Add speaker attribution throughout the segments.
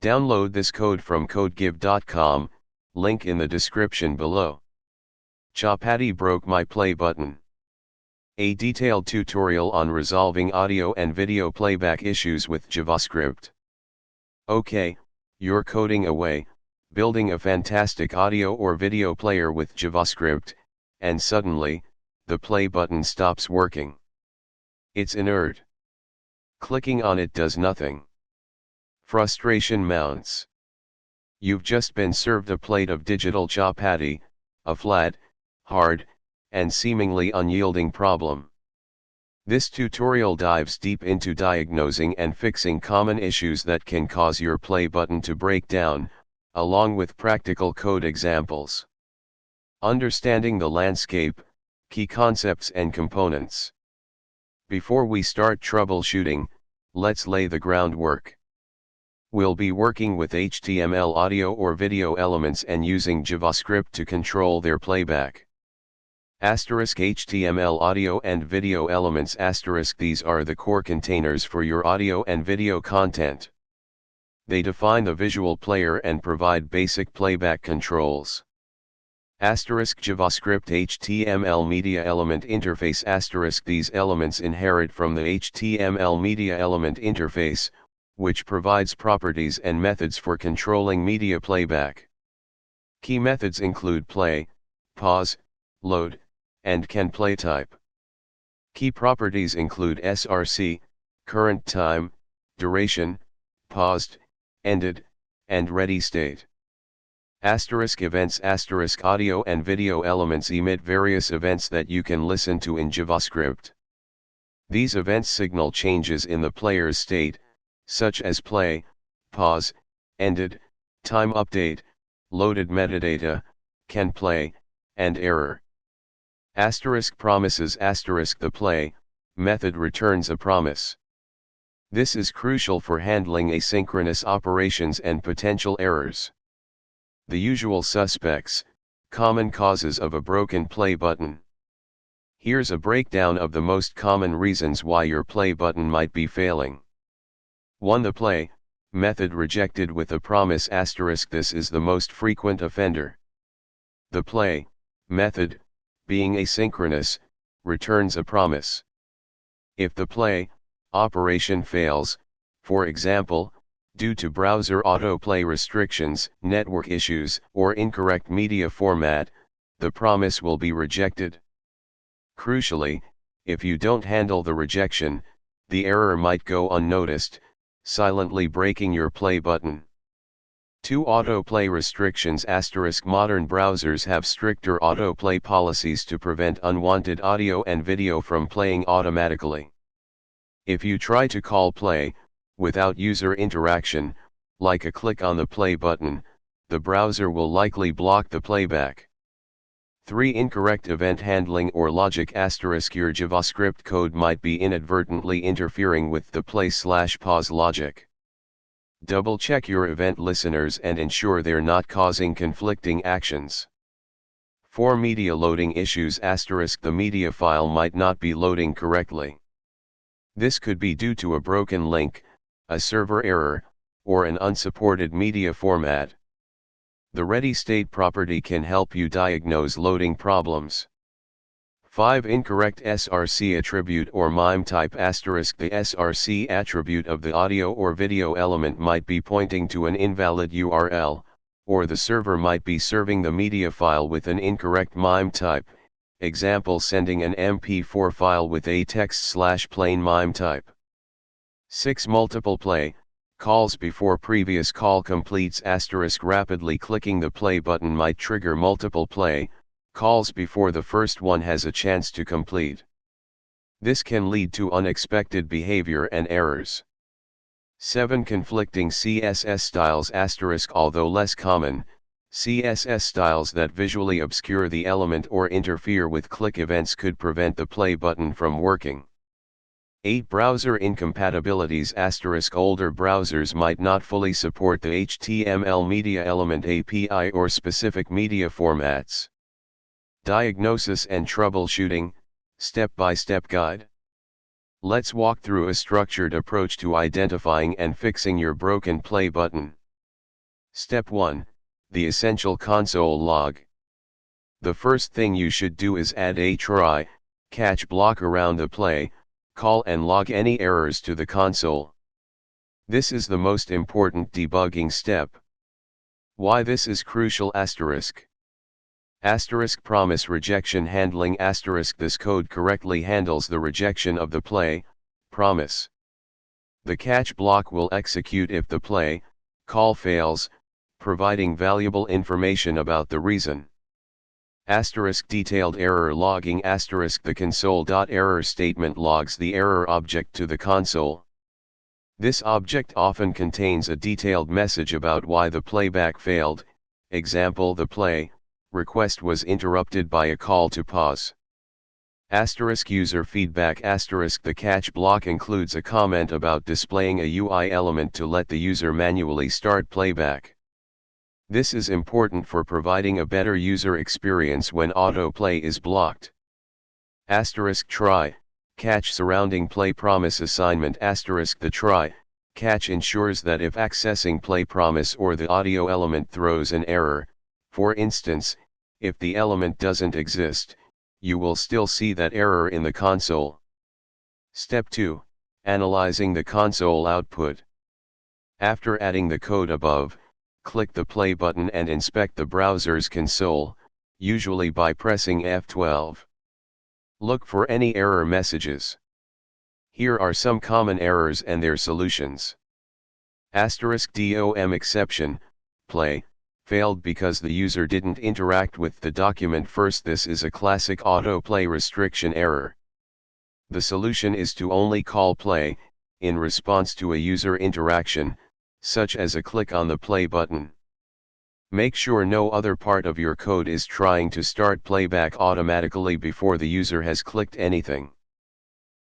Speaker 1: Download this code from codegive.com, link in the description below. Chapati broke my play button. A detailed tutorial on resolving audio and video playback issues with JavaScript. Okay, you're coding away, building a fantastic audio or video player with JavaScript, and suddenly, the play button stops working. It's inert. Clicking on it does nothing. Frustration mounts. You've just been served a plate of digital chapati, a flat, hard, and seemingly unyielding problem. This tutorial dives deep into diagnosing and fixing common issues that can cause your play button to break down, along with practical code examples. Understanding the landscape, key concepts and components. Before we start troubleshooting, let's lay the groundwork. We'll be working with HTML audio or video elements and using JavaScript to control their playback. HTML audio and video elements. These are the core containers for your audio and video content. They define the visual player and provide basic playback controls. JavaScript HTML media element interface. These elements inherit from the HTML media element interface, which provides properties and methods for controlling media playback. Key methods include play, pause, load, and can play type. Key properties include src, current time, duration, paused, ended, and ready state. Events. Audio and video elements emit various events that you can listen to in JavaScript. These events signal changes in the player's state, such as play, pause, ended, time update, loaded metadata, can play, and error. Promises. The play method returns a promise. This is crucial for handling asynchronous operations and potential errors. The usual suspects, common causes of a broken play button. Here's a breakdown of the most common reasons why your play button might be failing. 1. The play method rejected with a promise. This is the most frequent offender. The play method, being asynchronous, returns a promise. If the play operation fails, for example, due to browser autoplay restrictions, network issues, or incorrect media format, the promise will be rejected. Crucially, if you don't handle the rejection, the error might go unnoticed, silently breaking your play button. 2. Autoplay restrictions. Modern browsers have stricter autoplay policies to prevent unwanted audio and video from playing automatically. If you try to call play, without user interaction, like a click on the play button, the browser will likely block the playback. 3. Incorrect event handling or logic. Your JavaScript code might be inadvertently interfering with the play/pause logic. Double-check your event listeners and ensure they're not causing conflicting actions. 4. Media loading issues. The media file might not be loading correctly. This could be due to a broken link, a server error, or an unsupported media format. The ready state property can help you diagnose loading problems. 5. Incorrect src attribute or MIME type. The src attribute of the audio or video element might be pointing to an invalid URL, or the server might be serving the media file with an incorrect MIME type, example sending an MP4 file with a text/plain MIME type. 6. Multiple play calls before previous call completes. Rapidly clicking the play button might trigger multiple play calls before the first one has a chance to complete. This can lead to unexpected behavior and errors. 7. Conflicting CSS styles. Although less common, CSS styles that visually obscure the element or interfere with click events could prevent the play button from working. 8. Browser incompatibilities. Older browsers might not fully support the HTML media element API or specific media formats. Diagnosis and troubleshooting, step-by-step guide. Let's walk through a structured approach to identifying and fixing your broken play button. Step 1, the essential console log. The first thing you should do is add a try, catch block around the play, call and log any errors to the console. This is the most important debugging step. Why this is crucial? Asterisk promise rejection handling. This code correctly handles the rejection of the play promise. The catch block will execute if the play call fails, providing valuable information about the reason. Detailed error logging. The console.error statement logs the error object to the console. This object often contains a detailed message about why the playback failed, example, the play request was interrupted by a call to pause. User feedback. The catch block includes a comment about displaying a UI element to let the user manually start playback. This is important for providing a better user experience when autoplay is blocked. Try catch surrounding play promise assignment. The try catch ensures that if accessing play promise or the audio element throws an error, for instance, if the element doesn't exist, you will still see that error in the console. Step 2, analyzing the console output. After adding the code above, click the play button and inspect the browser's console, usually by pressing F12. Look for any error messages. Here are some common errors and their solutions. DOM exception, play failed because the user didn't interact with the document first. This is a classic autoplay restriction error. The solution is to only call play in response to a user interaction, such as a click on the play button. Make sure no other part of your code is trying to start playback automatically before the user has clicked anything.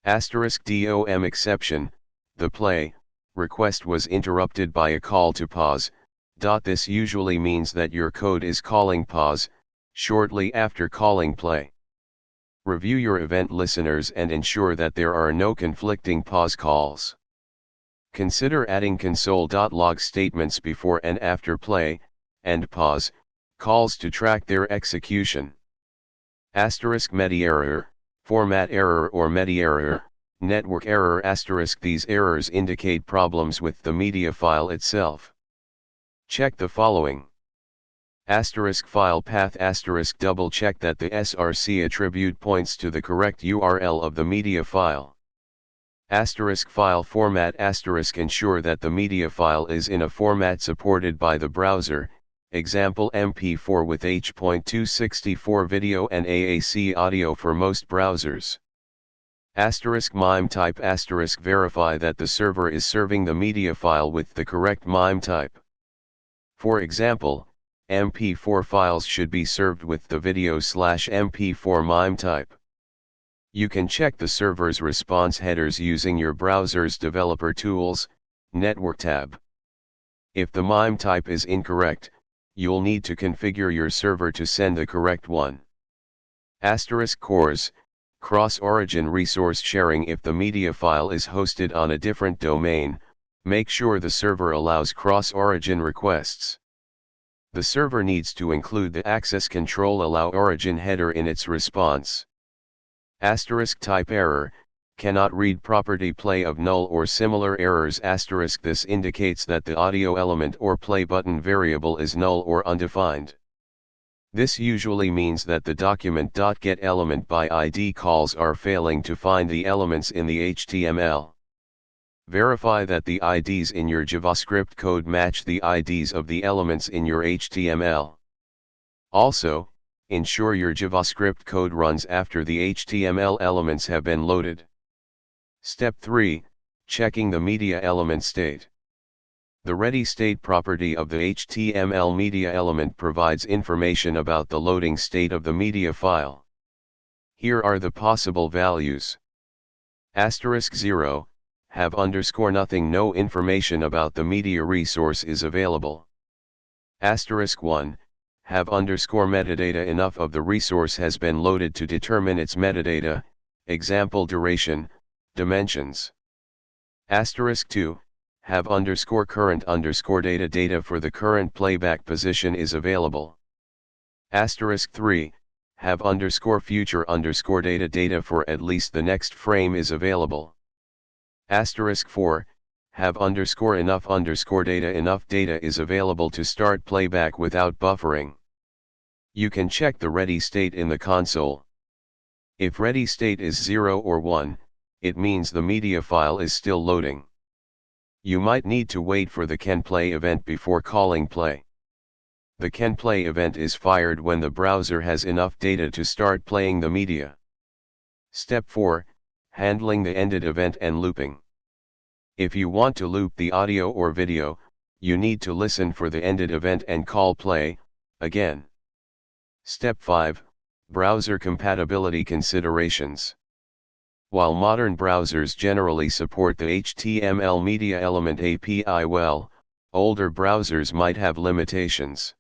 Speaker 1: DOM exception, the play request was interrupted by a call to pause. This usually means that your code is calling pause shortly after calling play. Review your event listeners and ensure that there are no conflicting pause calls. Consider adding console.log statements before and after play and pause calls to track their execution. Medi error, format error or medi error, network error. These errors indicate problems with the media file itself. Check the following. File path. Double check that the src attribute points to the correct URL of the media file. File format. Ensure that the media file is in a format supported by the browser, example MP4 with H.264 video and AAC audio for most browsers. MIME type. Verify that the server is serving the media file with the correct MIME type. For example, MP4 files should be served with the video/MP4 MIME type. You can check the server's response headers using your browser's Developer Tools, Network tab. If the MIME type is incorrect, you'll need to configure your server to send the correct one. CORS, cross-origin resource sharing. If the media file is hosted on a different domain, make sure the server allows cross-origin requests. The server needs to include the access control allow origin header in its response. Type error, cannot read property play of null or similar errors. This indicates that the audio element or play button variable is null or undefined. This usually means that the document.getElementById calls are failing to find the elements in the HTML. Verify that the IDs in your JavaScript code match the IDs of the elements in your HTML. Also, ensure your JavaScript code runs after the HTML elements have been loaded. Step 3, checking the media element state. The ready state property of the HTML media element provides information about the loading state of the media file. Here are the possible values. 0, have _nothing, no information about the media resource is available. 1, have _metadata, enough of the resource has been loaded to determine its metadata, example duration, dimensions. 2, have underscore current underscore data for the current playback position is available. Asterisk 3, have underscore future underscore data for at least the next frame is available. Asterisk 4, have underscore enough data is available to start playback without buffering. You can check the ready state in the console. If ready state is 0 or 1, it means the media file is still loading. You might need to wait for the can play event before calling play. The can play event is fired when the browser has enough data to start playing the media. Step 4, handling the ended event and looping. If you want to loop the audio or video, you need to listen for the ended event and call play, again. Step 5, browser compatibility considerations. While modern browsers generally support the HTML Media Element API well, older browsers might have limitations.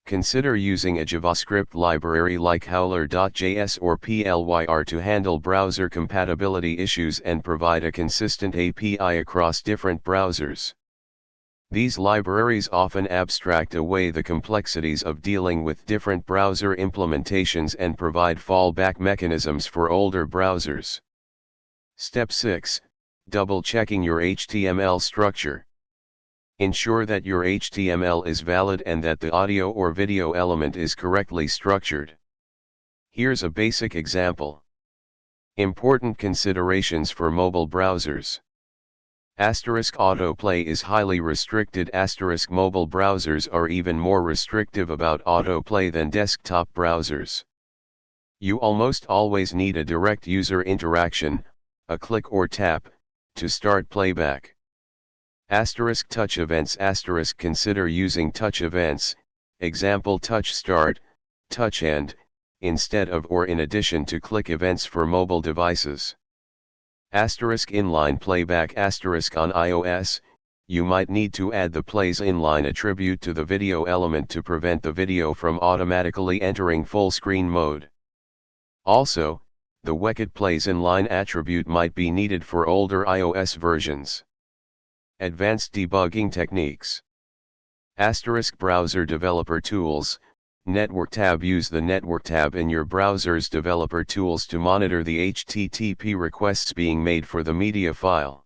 Speaker 1: Consider using a JavaScript library like Howler.js or Plyr to handle browser compatibility issues and provide a consistent API across different browsers. These libraries often abstract away the complexities of dealing with different browser implementations and provide fallback mechanisms for older browsers. Step 6, double-checking your HTML structure. Ensure that your HTML is valid and that the audio or video element is correctly structured. Here's a basic example. Important considerations for mobile browsers. Autoplay is highly restricted. Mobile browsers are even more restrictive about autoplay than desktop browsers. You almost always need a direct user interaction, a click or tap, to start playback. Touch events. Consider using touch events, example touch start, touch end, instead of or in addition to click events for mobile devices. Inline playback. On iOS, you might need to add the plays inline attribute to the video element to prevent the video from automatically entering full screen mode. Also, the Weket plays inline attribute might be needed for older iOS versions. Advanced debugging techniques. Browser developer tools. Network tab. Use the Network tab in your browser's developer tools to monitor the HTTP requests being made for the media file.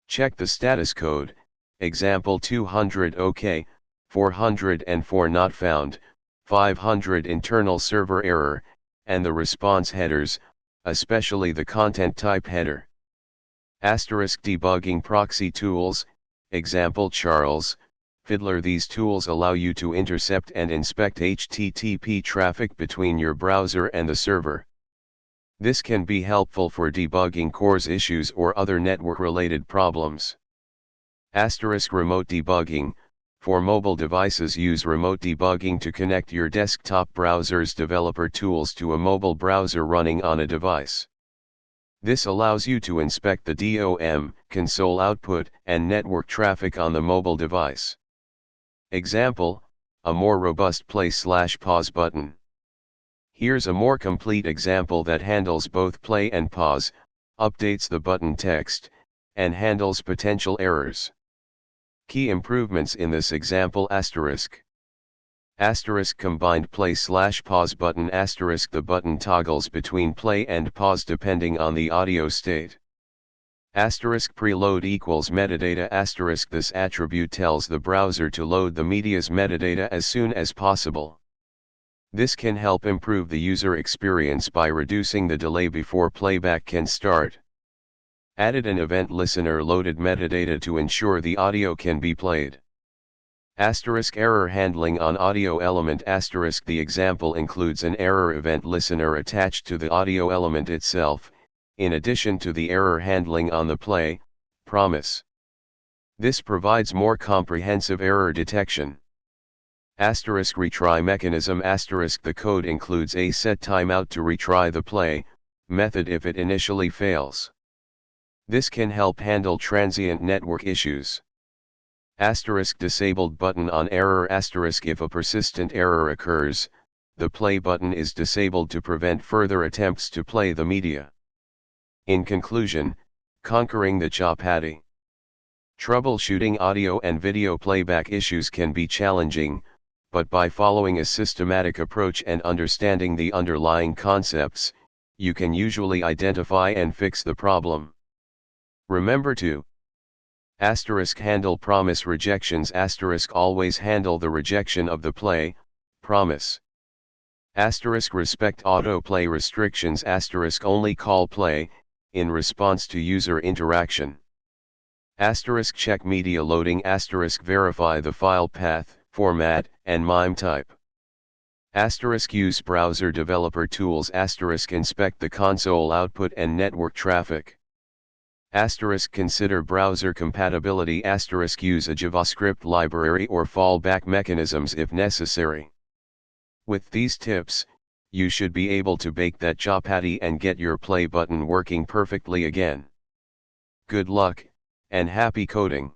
Speaker 1: Check the status code, example 200 OK, 404 not found, 500 internal server error, and the response headers, especially the content type header. Debugging proxy tools, example Charles, Fiddler. These tools allow you to intercept and inspect HTTP traffic between your browser and the server. This can be helpful for debugging CORS issues or other network-related problems. Remote debugging. For mobile devices, use remote debugging to connect your desktop browser's developer tools to a mobile browser running on a device. This allows you to inspect the DOM, console output, and network traffic on the mobile device. Example, a more robust play/pause button. Here's a more complete example that handles both play and pause, updates the button text, and handles potential errors. Key improvements in this example. Combined play/pause button. The button toggles between play and pause depending on the audio state. Preload equals metadata. This attribute tells the browser to load the media's metadata as soon as possible. This can help improve the user experience by reducing the delay before playback can start. Added an event listener loaded metadata to ensure the audio can be played. Error handling on audio element. The example includes an error event listener attached to the audio element itself, in addition to the error handling on the play promise. This provides more comprehensive error detection. Retry mechanism. The code includes a set timeout to retry the play method if it initially fails. This can help handle transient network issues. Disabled button on error. If a persistent error occurs, the play button is disabled to prevent further attempts to play the media. In conclusion, conquering the Chapati. Troubleshooting audio and video playback issues can be challenging, but by following a systematic approach and understanding the underlying concepts, you can usually identify and fix the problem. Remember to handle promise rejections, always handle the rejection of the play, promise. Respect autoplay restrictions, only call play, in response to user interaction. Check media loading, verify the file path, format, and MIME type. Use browser developer tools, inspect the console output and network traffic. Consider browser compatibility, use a JavaScript library or fallback mechanisms if necessary. With these tips, you should be able to bake that chapati and get your play button working perfectly again. Good luck, and happy coding!